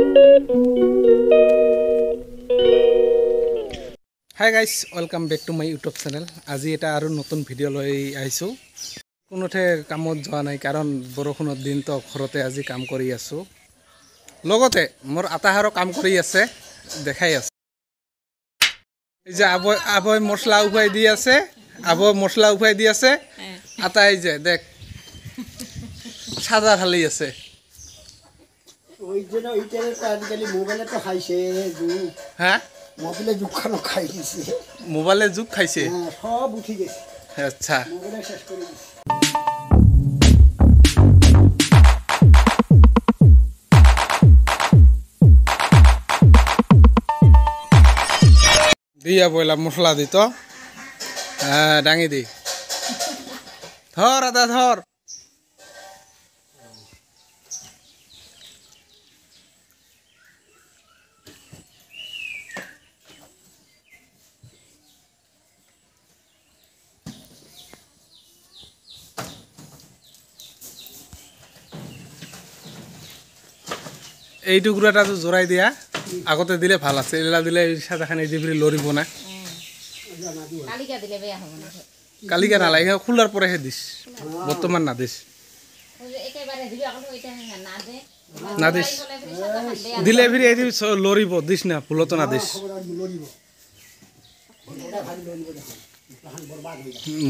Hi guys, welcome back to my YouTube channel. আজি এটা আৰু নতুন ভিডিও লৈ আহিছো। কোনোতে কামত যোৱা নাই কাৰণ বৰষুণৰ দিন তো ঘৰতে আজি কাম কৰি আছো। লগতে মোৰ আটাহাৰৰ কাম কৰি আছে দেখাই আছে। এই যে আবই মছলা উফাই দি আছে, আটা এই যে দেখ সাদা ঢালি আছে। ওই যে না ওইটারে তো আজকাল মোবাইলে তো খাইছে হ্যাঁ মোবাইলে যুগ খানো খাই দিছে মোবাইলে যুগ খাইছে হ্যাঁ সব উঠি গেছে আচ্ছা মোবাইলে শেষ করে দিছে দিয়া বইলা মশলা দিত হ্যাঁ ডাঙি দি ধর আদা ধর এই টুকরাটা তো জোড়াই দিয়া আগতে দিলে ভাল আছে এলা দিলে সাদাখানি দিবি লরিব না কালিকা নালাগে খোলার পরে হে দিস বর্তমান না দিস না দিস দিলে ফিরে এই লরিব দিস না ভুলত না দিস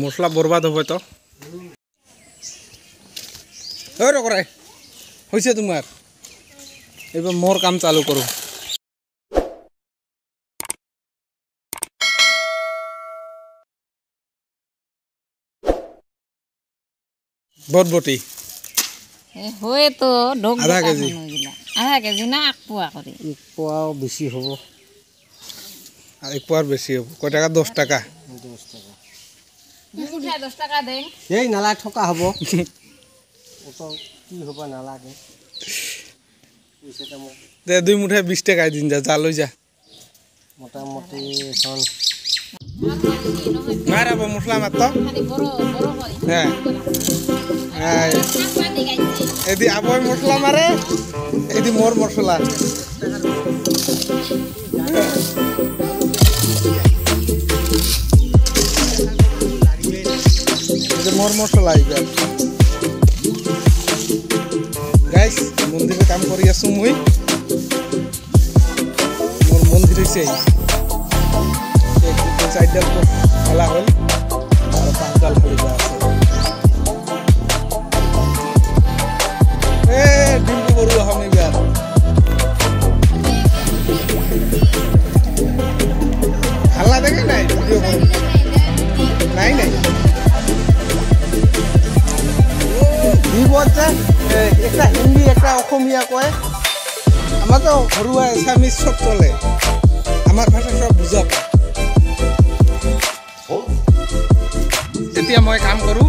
মশলা বরবাদ হবে তো ওই রকরাই হয়েছে তোমার এবার মোর কাম চালু করো বটবটি হয়ে তো আধা কেজি না এক পোয়া করে পোয়াও বেশি হবো আর এক পোয়ার বেশি হবো কয় টাকা 10 টাকা 10 টাকা দেন এই নালা ঠকা হবো ও তো কি হবো নালাগে দে 2 মুঠা 20 টাকা দিন যা লই যা মোটামুটি এখন মারাবো মশলা মাত্র হ্যাঁ এদি আবই মশলা মারে এদি মোর মশলা এদি মোর মশলা এইবার গাইস মন্দিরে কাম করি আছো মুই মোর মন্দির হইছে এই সাইডাল তো খেলা হল আর পাঁচডাল হইবা আছে এ ডিম্পু বড়ুয়া আমি গার হাল্লা দেখে নাই ভিডিও করে নাই দুই বছর একটা হিন্দি একটা অসমীয়া কয় আমার তো ঘরোয়া এসামিস সব চলে আমার ভাষা সব বুঝা পায় এতিয়া মই কাম কৰোঁ